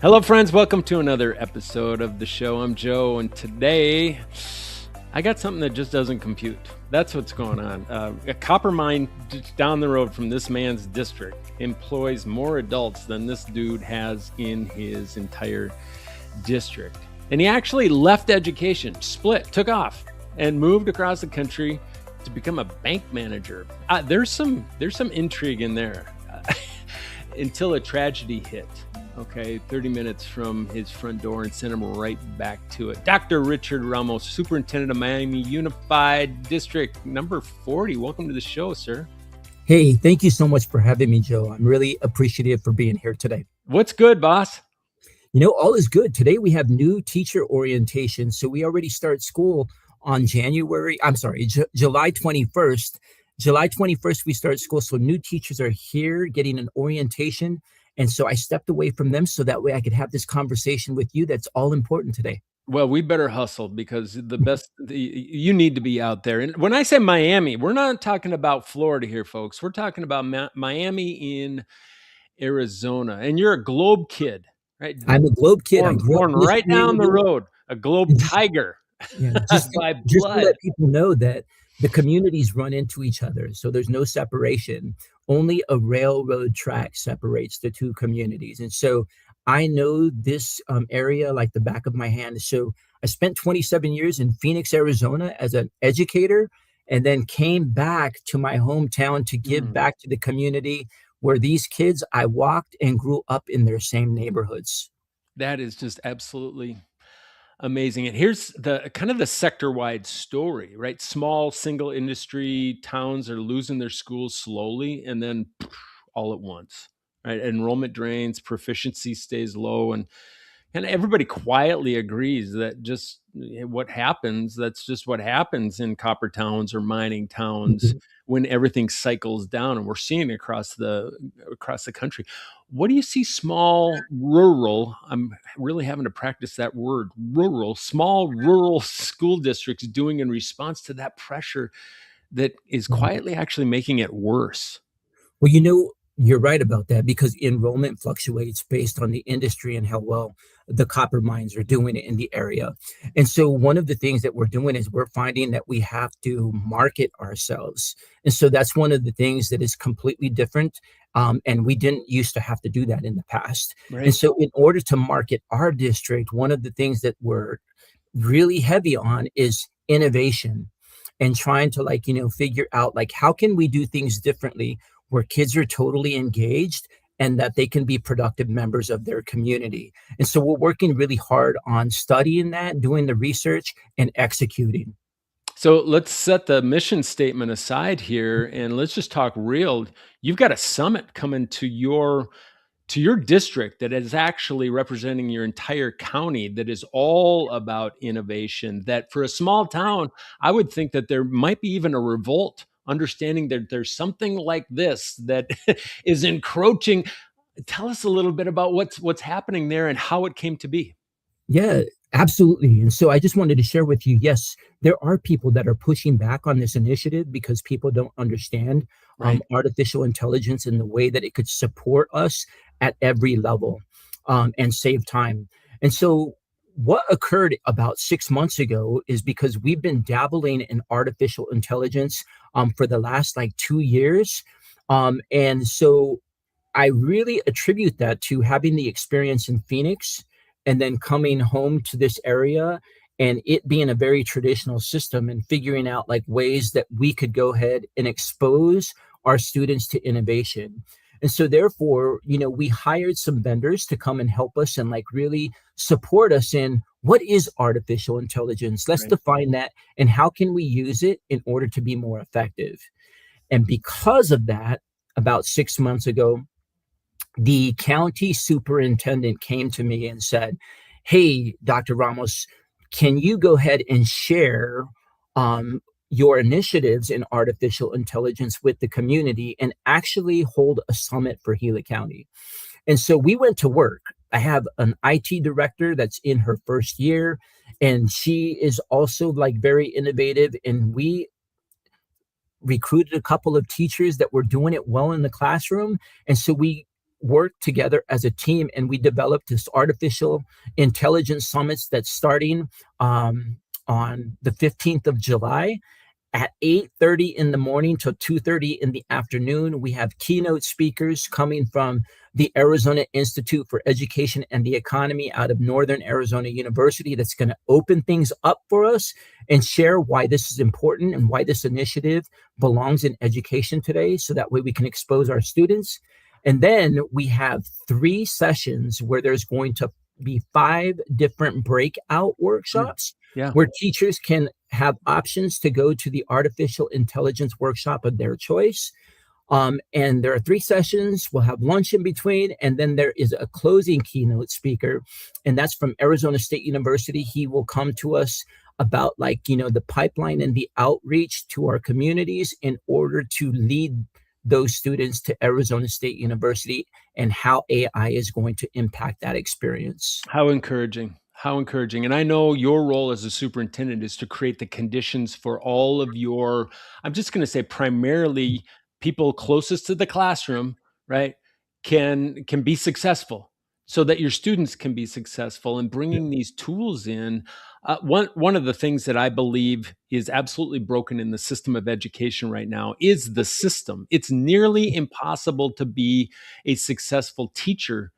Hello, friends. Welcome to another episode of the show. I'm Joe, and today I got something that just doesn't compute. That's what's going on. A copper mine just down the road from this man's district employs more adults than this dude has in his entire district. And he actually left education, split, took off, and moved across the country to become a bank manager. There's some intrigue in there until a tragedy hit. Okay, 30 minutes from his front door and sent him right back to it. Dr. Richard Ramos, Superintendent of Miami Unified District number 40. Welcome to the show, sir. Hey, thank you so much for having me, Joe. I'm really appreciative for being here today. What's good, boss? All is good. Today we have new teacher orientation. So we already start school on July 21st. July 21st, we start school. So new teachers are here getting an orientation. And so I stepped away from them so that way I could have this conversation with you that's all important today. Well, we better hustle because you need to be out there. And when I say Miami, we're not talking about Florida here, folks. We're talking about Miami in Arizona. And you're a Globe kid, right? I'm a Globe kid. Born right down the road, a Globe tiger. Yeah, just by to blood. let people know that the communities run into each other. So there's no separation. Only a railroad track separates the two communities. And so I know this area like the back of my hand. So I spent 27 years in Phoenix, Arizona as an educator, and then came back to my hometown to give back to the community where these kids, I walked and grew up in their same neighborhoods. That is just absolutely amazing. And here's the kind of the sector-wide story, right? Small single industry towns are losing their schools slowly and then all at once, right? Enrollment drains, proficiency stays low, and everybody quietly agrees that just that's just what happens in copper towns or mining towns Mhm. when everything cycles down, and we're seeing it across the country. What do you see small rural, I'm really having to practice that word, small rural school districts doing in response to that pressure that is quietly actually making it worse? Well, you're right about that because enrollment fluctuates based on the industry and how well the copper mines are doing it in the area. And so one of the things that we're doing is we're finding that we have to market ourselves. And so that's one of the things that is completely different. And we didn't used to have to do that in the past. Right. And so in order to market our district, one of the things that we're really heavy on is innovation and trying to figure out how can we do things differently where kids are totally engaged and that they can be productive members of their community. And so we're working really hard on studying that, doing the research and executing. So let's set the mission statement aside here and let's just talk real. You've got a summit coming to your district that is actually representing your entire county that is all about innovation. That for a small town, I would think that there might be even a revolt, understanding that there's something like this that is encroaching. Tell us a little bit about what's happening there and how it came to be. Yeah, absolutely. And so I just wanted to share with you, yes, there are people that are pushing back on this initiative because people don't understand Right. artificial intelligence and the way that it could support us at every level and save time. And so what occurred about 6 months ago is because we've been dabbling in artificial intelligence for the last 2 years. And so I really attribute that to having the experience in Phoenix and then coming home to this area and it being a very traditional system and figuring out ways that we could go ahead and expose our students to innovation. And so therefore, we hired some vendors to come and help us and really support us in what is artificial intelligence? Let's Right. define that and how can we use it in order to be more effective? And because of that, about 6 months ago, the county superintendent came to me and said, "Hey, Dr. Ramos, can you go ahead and share your initiatives in artificial intelligence with the community and actually hold a summit for Gila County?" And so we went to work. I have an IT director that's in her first year, and she is also very innovative. And we recruited a couple of teachers that were doing it well in the classroom. And so we worked together as a team, and we developed this artificial intelligence summits that's starting on the 15th of July at 8:30 in the morning till 2:30 in the afternoon. We have keynote speakers coming from the Arizona Institute for Education and the Economy out of Northern Arizona University that's going to open things up for us and share why this is important and why this initiative belongs in education today, so that way we can expose our students. And then we have 3 sessions where there's going to be 5 different breakout Mm. workshops Yeah. where teachers can have options to go to the artificial intelligence workshop of their choice. And there are 3 sessions. We'll have lunch in between. And then there is a closing keynote speaker, and that's from Arizona State University. He will come to us about, like, the pipeline and the outreach to our communities in order to lead those students to Arizona State University and how AI is going to impact that experience. How encouraging. How encouraging. And I know your role as a superintendent is to create the conditions for all of your, I'm just going to say primarily people closest to the classroom, right? Can be successful so that your students can be successful, and Yeah. bringing these tools in. One of the things that I believe is absolutely broken in the system of education right now is the system. It's nearly impossible to be a successful teacher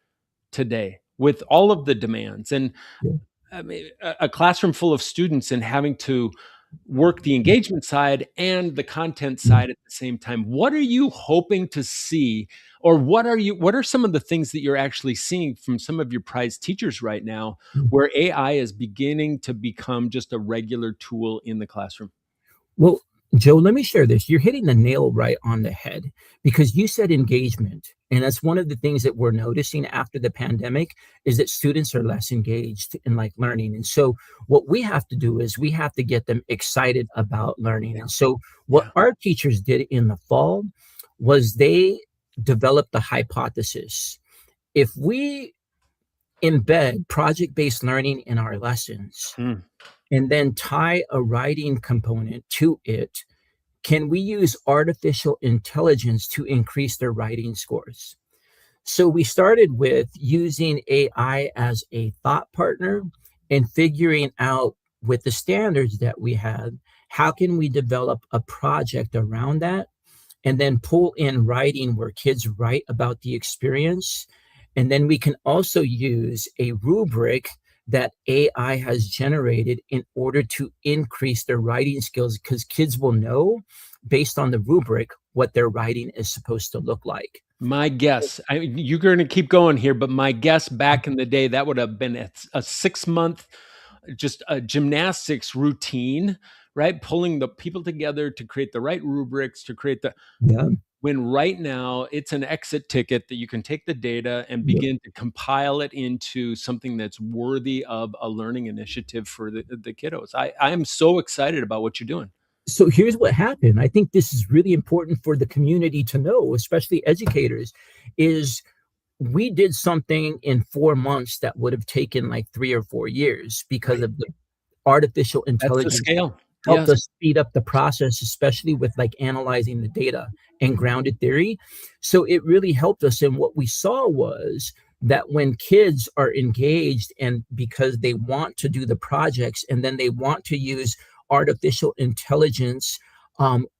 today with all of the demands. And Yeah. I mean, a classroom full of students and having to work the engagement side and the content Mm, side at the same time. What are you hoping to see, or what are some of the things that you're actually seeing from some of your prized teachers right now, mm. where AI is beginning to become just a regular tool in the classroom? Well, Joe, let me share this. You're hitting the nail right on the head because you said engagement. And that's one of the things that we're noticing after the pandemic is that students are less engaged in, like, learning. And so what we have to do is we have to get them excited about learning. Yeah. And so what Yeah. our teachers did in the fall was they developed the hypothesis. If we embed project-based learning in our lessons Hmm. and then tie a writing component to it, can we use artificial intelligence to increase their writing scores? So we started with using AI as a thought partner and figuring out, with the standards that we had, how can we develop a project around that, and then pull in writing where kids write about the experience. And then we can also use a rubric that AI has generated in order to increase their writing skills, because kids will know based on the rubric what their writing is supposed to look like. My guess, you're going to keep going here, but my guess back in the day, that would have been a 6 month, just a gymnastics routine, right? Pulling the people together to create the right rubrics, to create the, Yeah. when right now it's an exit ticket that you can take the data and Yep. begin to compile it into something that's worthy of a learning initiative for the kiddos. I'm so excited about what you're doing. So here's what happened. I think this is really important for the community to know, especially educators, is we did something in 4 months that would have taken like 3 or 4 years because Right. of the artificial That's the intelligence scale. helped Yes. us speed up the process, especially with, like, analyzing the data and grounded theory. So it really helped us. And what we saw was that when kids are engaged and because they want to do the projects and then they want to use artificial intelligence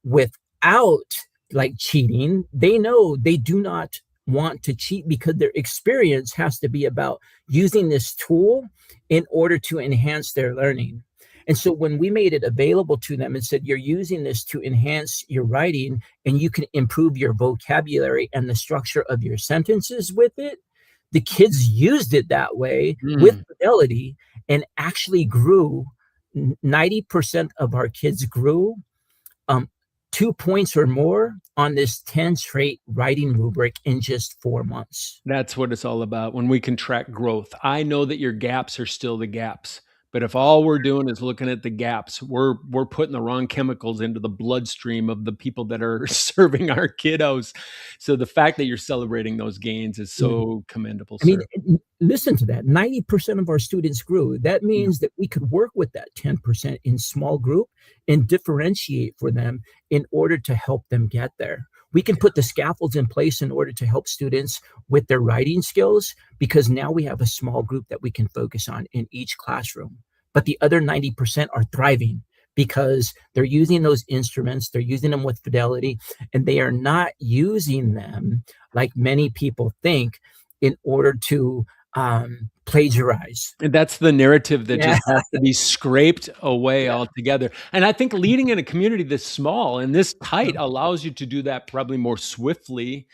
without, like, cheating, they know they do not want to cheat because their experience has to be about using this tool in order to enhance their learning. And so when we made it available to them and said, you're using this to enhance your writing and you can improve your vocabulary and the structure of your sentences with it, the kids used it that way with Mm. fidelity and actually grew. 90% of our kids grew um, 2 points or more on this 10 trait writing rubric in just 4 months. That's what it's all about when we can track growth. I know that your gaps are still the gaps, but if all we're doing is looking at the gaps, we're putting the wrong chemicals into the bloodstream of the people that are serving our kiddos. So the fact that you're celebrating those gains is Yeah. so commendable, I mean, sir. listen to that. 90% of our students grew. That Yeah. means that we could work with that 10% in small group and differentiate for them in order to help them get there. We can put the scaffolds in place in order to help students with their writing skills because now we have a small group that we can focus on in each classroom. But the other 90% are thriving because they're using those instruments, they're using them with fidelity, and they are not using them like many people think in order to plagiarize. And that's the narrative that Yeah. just has to be scraped away altogether. And I think leading in a community this small and this tight allows you to do that probably more swiftly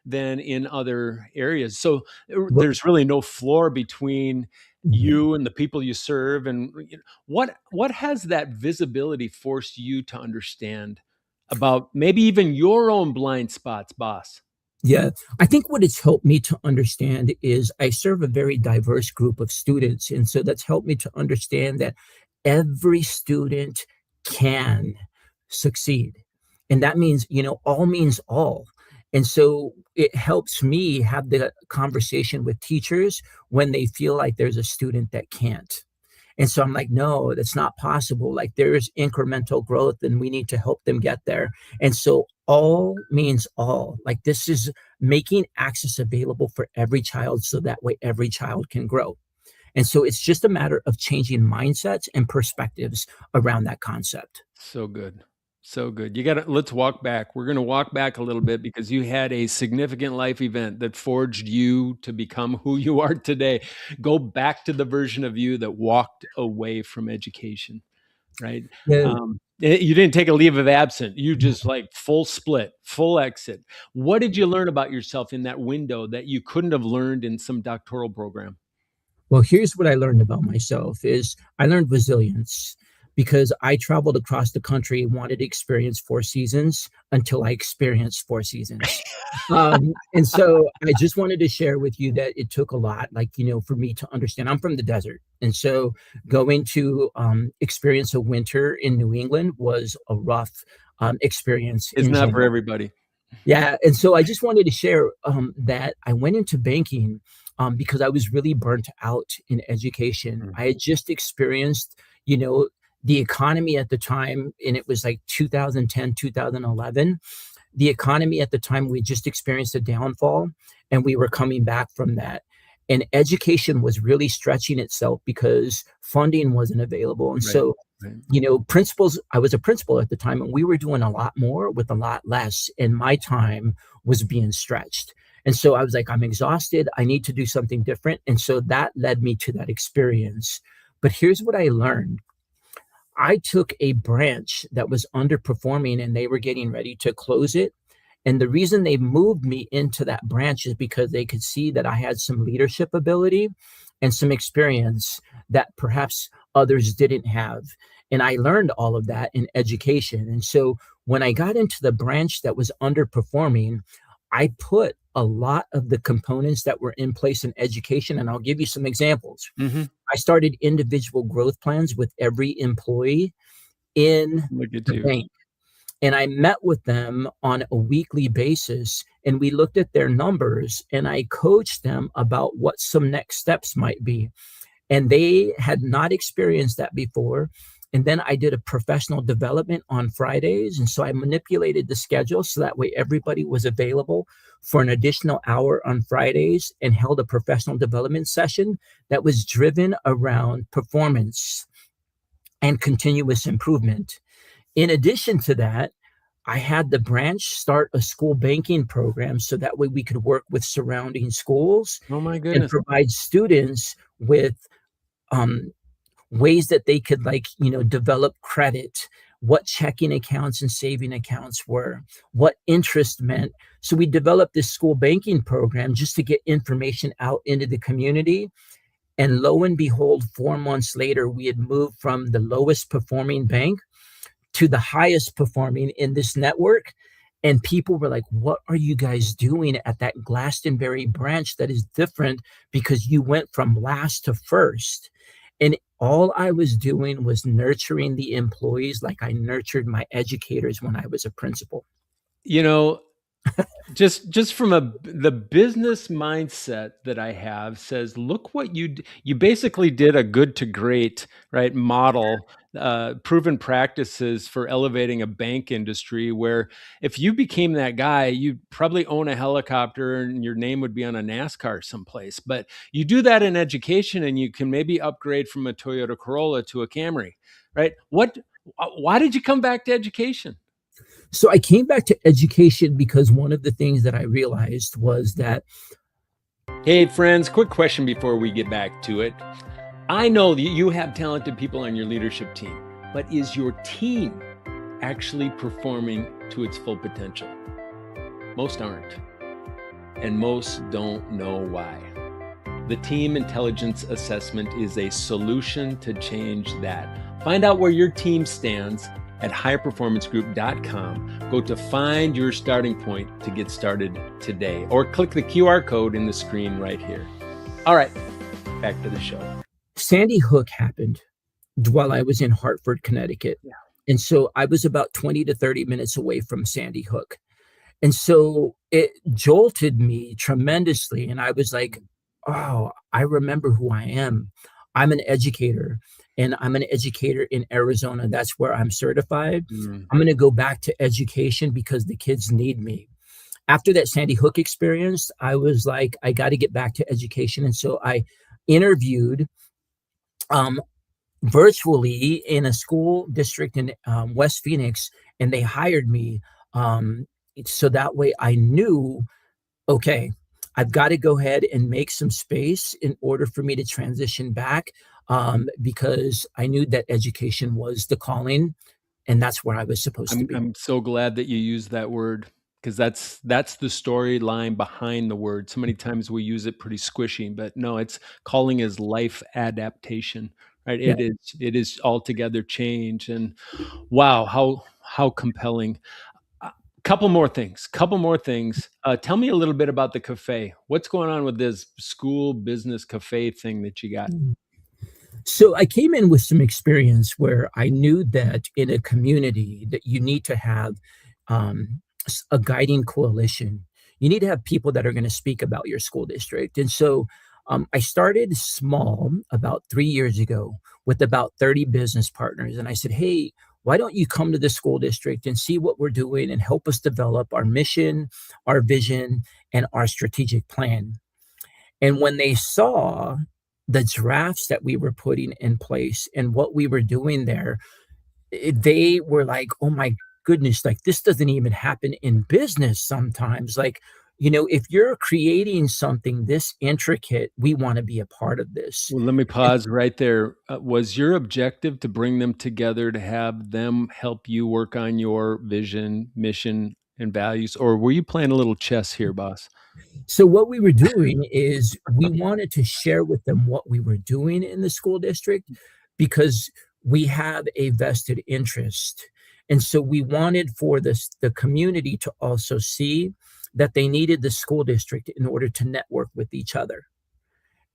than in other areas. So Well, there's really no floor between mhm. you and the people you serve. And what has that visibility forced you to understand about maybe even your own blind spots, boss? Yeah, I think what it's helped me to understand is I serve a very diverse group of students. And so that's helped me to understand that every student can succeed. And that means, all means all. And so it helps me have the conversation with teachers when they feel like there's a student that can't. And so I'm like, no, that's not possible. Like there's incremental growth and we need to help them get there. And so all means all. Like this is making access available for every child so that way every child can grow. And so it's just a matter of changing mindsets and perspectives around that concept. So good. So good. You gotta let's walk back. We're gonna walk back a little bit because you had a significant life event that forged you to become who you are today. Go back to the version of you that walked away from education, right? Yeah. You didn't take a leave of absence. You just like full split, full exit. What did you learn about yourself in that window that you couldn't have learned in some doctoral program? Well, here's what I learned about myself is I learned resilience because I traveled across the country and wanted to experience four seasons until I experienced four seasons. And so I just wanted to share with you that it took a lot, like, for me to understand. I'm from the desert. And so going to experience a winter in New England was a rough experience It's in not for general. everybody. Yeah, and so I just wanted to share, that I went into banking, because I was really burnt out in education. Mm. I had just experienced, you know, the economy at the time, and it was like 2010, 2011. The economy at the time, we just experienced a downfall, and we were coming back from that. And education was really stretching itself because funding wasn't available. And Right. so Right. principals, I was a principal at the time, and we were doing a lot more with a lot less, and my time was being stretched. And so I was like, I'm exhausted. I need to do something different. And so that led me to that experience. But here's what I learned. I took a branch that was underperforming and they were getting ready to close it. And the reason they moved me into that branch is because they could see that I had some leadership ability and some experience that perhaps others didn't have. And I learned all of that in education. And so when I got into the branch that was underperforming, I put a lot of the components that were in place in education. And I'll give you some examples. Mhm. I started individual growth plans with every employee in Look at the you. bank. And I met with them on a weekly basis and we looked at their numbers and I coached them about what some next steps might be. And they had not experienced that before. And then I did a professional development on Fridays. And so I manipulated the schedule so that way everybody was available for an additional hour on Fridays and held a professional development session that was driven around performance and continuous improvement. In addition to that, I had the branch start a school banking program so that way we could work with surrounding schools Oh my and goodness. provide students with um, ways that they could develop credit, what checking accounts and saving accounts were, what interest meant. So we developed this school banking program just to get information out into the community. And lo and behold, 4 months later, we had moved from the lowest performing bank to the highest performing in this network. And people were like, what are you guys doing at that Glastonbury branch that is different because you went from last to first? And all I was doing was nurturing the employees like I nurtured my educators when I was a principal. You know, just from the business mindset that I have says, look what you basically did a good to great, right, model proven practices for elevating a bank industry where if you became that guy, you'd probably own a helicopter and your name would be on a NASCAR someplace. But you do that in education and you can maybe upgrade from a Toyota Corolla to a Camry, right? Why did you come back to education? So I came back to education because one of the things that I realized was that Hey, friends, quick question before we get back to it. I know that you have talented people on your leadership team, but is your team actually performing to its full potential? Most aren't, and most don't know why. The Team Intelligence Assessment is a solution to change that. Find out where your team stands at higherperformancegroup.com. Go to find your starting point to get started today, or click the QR code in the screen right here. All right, back to the show. Sandy Hook happened while I was in Hartford, Connecticut. Yeah. And so I was about 20 to 30 minutes away from Sandy Hook. And so it jolted me tremendously. And I was like, oh, I remember who I am. I'm an educator, and I'm an educator in Arizona. That's where I'm certified. I'm going to go back to education because the kids need me. After that Sandy Hook experience, I was like, I got to get back to education. And so I interviewed um, virtually in a school district in West Phoenix, and they hired me. So that way I knew, okay, I've got to go ahead and make some space in order for me to transition back, because I knew that education was the calling, and that's where I was supposed to be. I'm so glad that you used that word because that's the storyline behind the word. So many times we use it pretty squishy, but no, it's calling is life adaptation, right? Yeah. It is altogether change, and wow, how compelling. Couple more things. Tell me a little bit about the cafe. What's going on with this school business cafe thing that you got? So I came in with some experience where I knew that in a community that you need to have a guiding coalition. You need to have people that are going to speak about your school district. And so I started small about 3 years ago with about 30 business partners. And I said, hey, why don't you come to the school district and see what we're doing and help us develop our mission, our vision, and our strategic plan? And when they saw the drafts that we were putting in place and what we were doing there, they were like, "Oh my goodness, like this doesn't even happen in business sometimes. Like, if you're creating something this intricate, we want to be a part of this." Well, let me And pause right there. Was your objective to bring them together to have them help you work on your vision, mission, and values, or were you playing a little chess here, boss? so what we were doing is we wanted to share with them what we were doing in the school district because we have a vested interest. And so we wanted for the community to also see that they needed the school district in order to network with each other.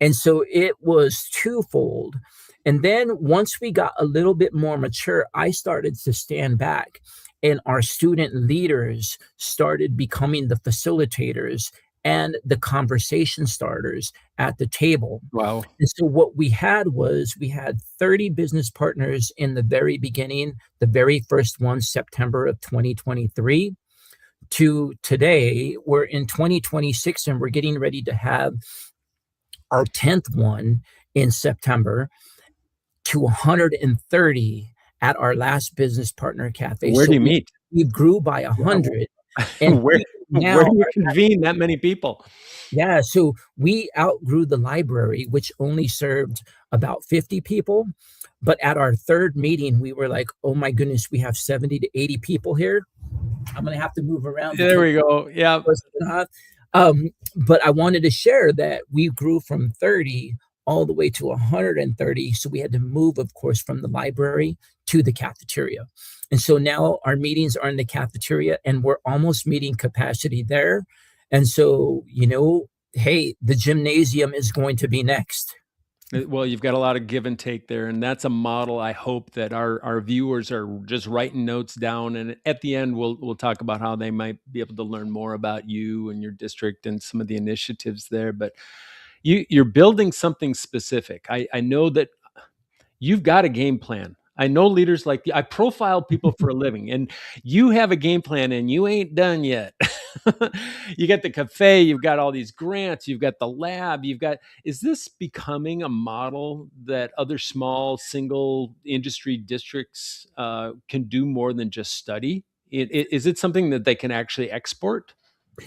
And so it was twofold. And then once we got a little bit more mature, I started to stand back, and our student leaders started becoming the facilitators and the conversation starters at the table. Wow. And so what we had was we had 30 business partners in the very beginning, the very first one, September of 2023, to today. We're in 2026 and we're getting ready to have our 10th one in September, to 130 at our last business partner cafe. Where do So you meet? we grew by Wow. 100, and Where people where now do you are, convene that many people? yeah, so we outgrew the library, which only served about 50 people. But at our third meeting, we were like, oh my goodness, we have 70 to 80 people here. I'm going to have to move around There because we go. Yeah. but I wanted to share that we grew from 30 all the way to 130. So we had to move, of course, from the library to the cafeteria. And so now our meetings are in the cafeteria and we're almost meeting capacity there. And so, hey, the gymnasium is going to be next. Well, you've got a lot of give and take there, and that's a model I hope that our viewers are just writing notes down, and at the end, we'll talk about how they might be able to learn more about you and your district and some of the initiatives there. But you're building something specific. I know that you've got a game plan. I know leaders like you. I profile people for a living, and you have a game plan, and you ain't done yet. You got the cafe, you've got all these grants, you've got the lab, you've got. Is this becoming a model that other small single industry districts can do more than just study? Is it something that they can actually export?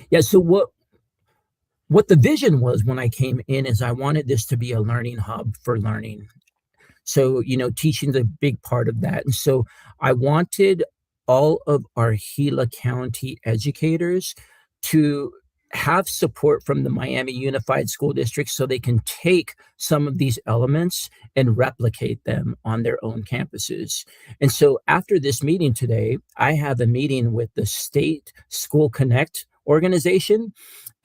Yeah, so what the vision was when I came in is I wanted this to be a learning hub for learning. So, teaching's a big part of that. And so I wanted all of our Gila County educators to have support from the Miami Unified School District so they can take some of these elements and replicate them on their own campuses. And so after this meeting today, I have a meeting with the State School Connect organization.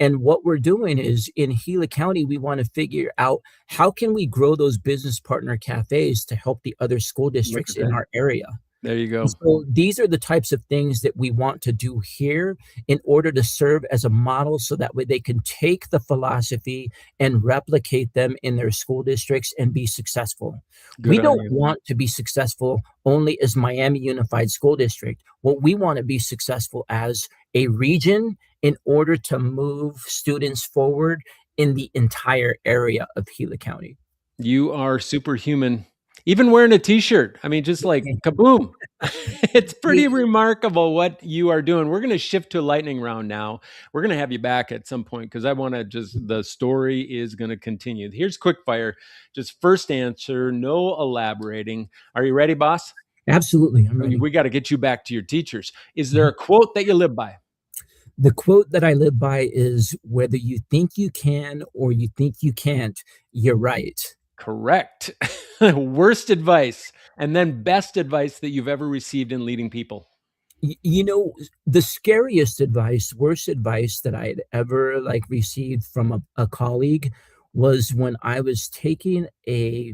And what we're doing is in Gila County, we want to figure out how can we grow those business partner cafes to help the other school Look districts at in that. our area. There you And go. so these are the types of things that we want to do here in order to serve as a model so that way they can take the philosophy and replicate them in their school districts and be successful. Good We on don't you. want to be successful only as Miami Unified School District. What we want to be successful as a region in order to move students forward in the entire area of Gila County. You are superhuman. Even wearing a t-shirt. I mean, just like kaboom. It's pretty remarkable what you are doing. We're going to shift to a lightning round now. We're going to have you back at some point because I want to just, the story is going to continue. Here's quick fire. Just first answer, no elaborating. Are you ready, boss? Absolutely, I'm ready. We got to get you back to your teachers. Is there a quote that you live by? The quote that I live by is whether you think you can or you think you can't, you're right. Correct. Worst advice and then best advice that you've ever received in leading people. The scariest advice, worst advice that I had ever received from a colleague was when I was taking a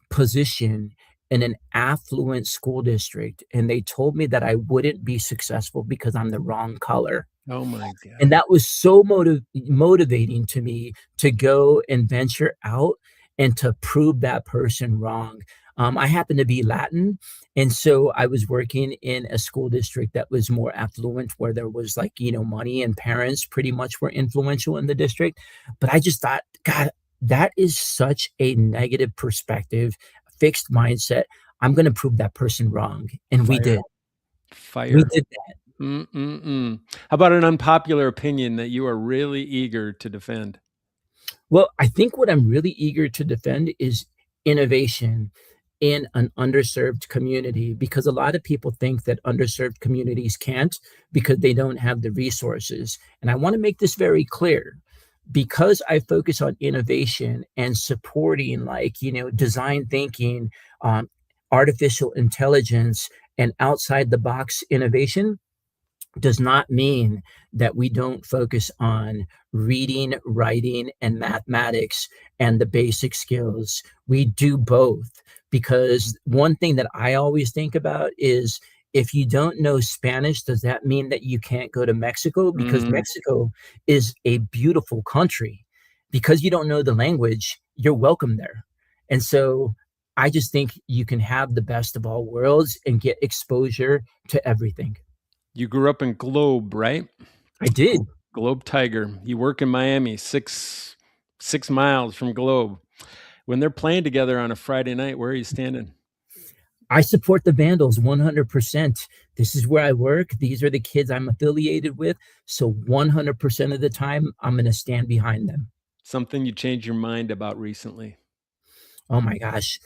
position in an affluent school district, and they told me that I wouldn't be successful because I'm the wrong color. Oh my And God. that was so motivating to me to go and venture out and to prove that person wrong. I happen to be Latin, and so I was working in a school district that was more affluent, where there was money, and parents pretty much were influential in the district. But I just thought, God, that is such a negative perspective, fixed mindset. I'm going to prove that person wrong, and we Fire. did. We Fire. did. Mm-mm-mm. How about an unpopular opinion that you are really eager to defend? Well, I think what I'm really eager to defend is innovation in an underserved community, because a lot of people think that underserved communities can't because they don't have the resources. And I want to make this very clear. Because I focus on innovation and supporting, design thinking, um, artificial intelligence, and outside the box innovation, does not mean that we don't focus on reading, writing, and mathematics and the basic skills. We do both, because one thing that I always think about is, if you don't know Spanish, does that mean that you can't go to Mexico? Because Mm, Mexico is a beautiful country. Because you don't know the language, you're welcome there. And so I just think you can have the best of all worlds and get exposure to everything. you grew up in Globe, right? I did. Globe Tiger. You work in Miami, 6 miles from Globe. When they're playing together on a Friday night, where are you standing? I support the Vandals 100%. This is where I work. These are the kids I'm affiliated with. So 100% of the time, I'm going to stand behind them. Something you changed your mind about recently. Oh my gosh.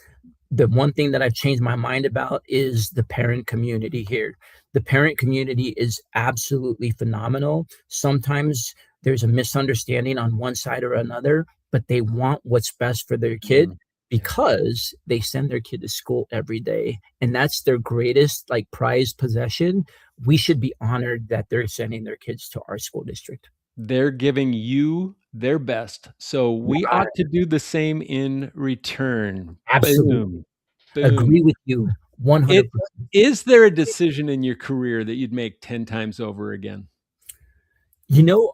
The one thing that I've changed my mind about is the parent community here. The parent community is absolutely phenomenal. Sometimes there's a misunderstanding on one side or another, but they want what's best for their kid Mm, yeah. because they send their kid to school every day. And that's their greatest prized possession. We should be honored that they're sending their kids to our school district. They're giving you their best. So we ought to do the same in return. Absolutely. Boom. Boom. Agree with you It 100%. is there a decision in your career that you'd make 10 times over again? You know,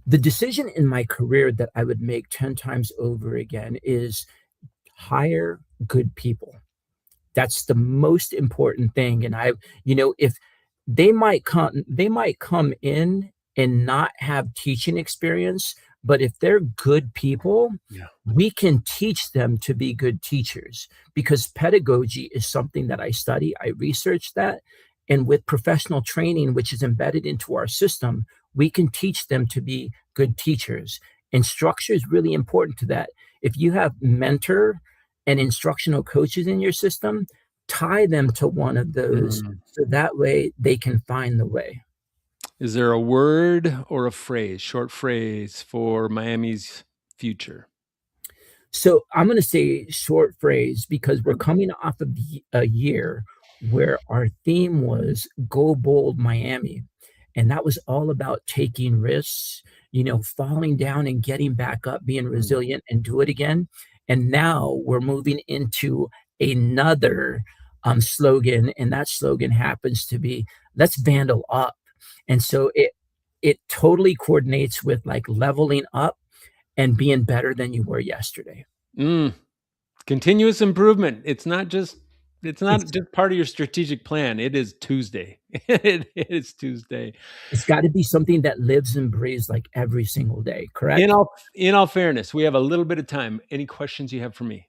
the decision in my career that I would make 10 times over again is hire good people. That's the most important thing. And if they might come in and not have teaching experience, but if they're good people, Yeah. we can teach them to be good teachers, because pedagogy is something that I study. I research that. And with professional training, which is embedded into our system, we can teach them to be good teachers. And structure is really important to that. If you have mentor and instructional coaches in your system, tie them to one of those Mm. so that way they can find the way. Is there a word or a phrase, short phrase for Miami's future? So I'm going to say short phrase because we're coming off of a year where our theme was Go Bold Miami. And that was all about taking risks, falling down and getting back up, being Mm. resilient and do it again. And now we're moving into another slogan. And that slogan happens to be let's vandal up. And so it totally coordinates with like leveling up and being better than you were yesterday. Mm. Continuous improvement. It's not It's just part of your strategic plan. It is Tuesday. It is Tuesday. it's gotta be something that lives and breathes like every single day, In correct? all fairness, we have a little bit of time. Any questions you have for me?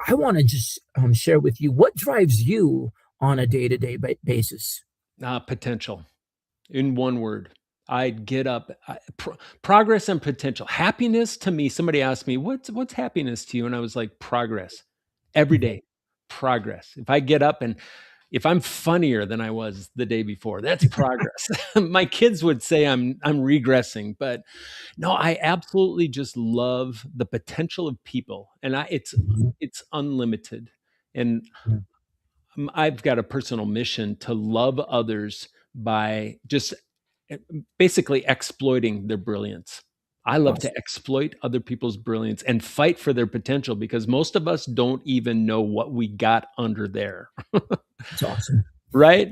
I wanna just, share with you what drives you on a day-to-day basis. Potential. In one word, I'd get up. Progress and potential. Happiness to me. Somebody asked me, "What's happiness to you?" And I was like, "Progress. Every Mhm, day, progress. If I get up and if I'm funnier than I was the day before, that's progress." My kids would say I'm regressing, but no, I absolutely just love the potential of people, and mhm, it's unlimited. And yeah, I've got a personal mission to love others by just eh, basically exploiting their brilliance. I love to awesome. exploit other people's brilliance and fight for their potential because most of us don't even know what we got under there. It's awesome. Right?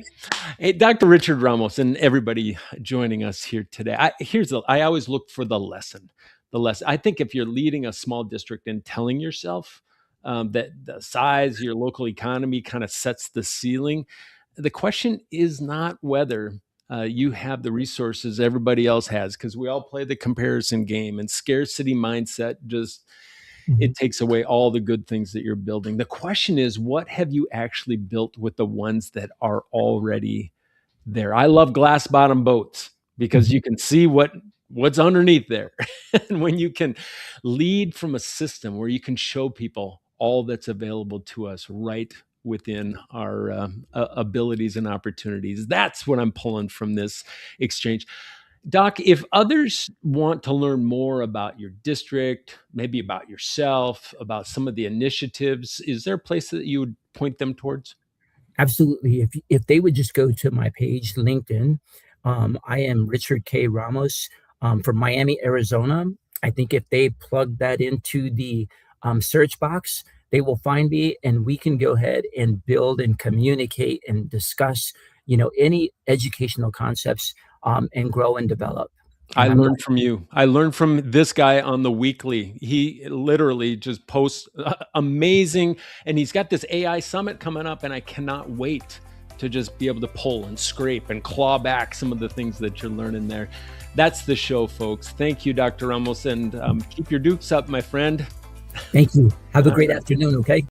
Hey, Dr. Richard Ramos and everybody joining us here today. I always look for the lesson. The lesson. I think if you're leading a small district and telling yourself that the size, your local economy kind of sets the ceiling, the question is not whether you have the resources everybody else has, because we all play the comparison game, and scarcity mindset just Mhm, it takes away all the good things that you're building. The question is, what have you actually built with the ones that are already there? I love glass bottom boats because mhm. you can see what's underneath there. And when you can lead from a system where you can show people all that's available to us right within our abilities and opportunities, that's what I'm pulling from this exchange. Doc, if others want to learn more about your district, maybe about yourself, about some of the initiatives, is there a place that you would point them towards? Absolutely. If they would just go to my page, LinkedIn, I am Richard K. Ramos, from Miami, Arizona. I think if they plug that into the search box, they will find me, and we can go ahead and build and communicate and discuss, any educational concepts, and grow and develop. I And I'm learned from you. I learned from this guy on the weekly. He literally just posts amazing, and he's got this AI summit coming up, and I cannot wait to just be able to pull and scrape and claw back some of the things that you're learning there. That's the show, folks. Thank you, Dr. Ramos, and keep your dukes up, my friend. Thank you. Have a All great right. afternoon. Okay.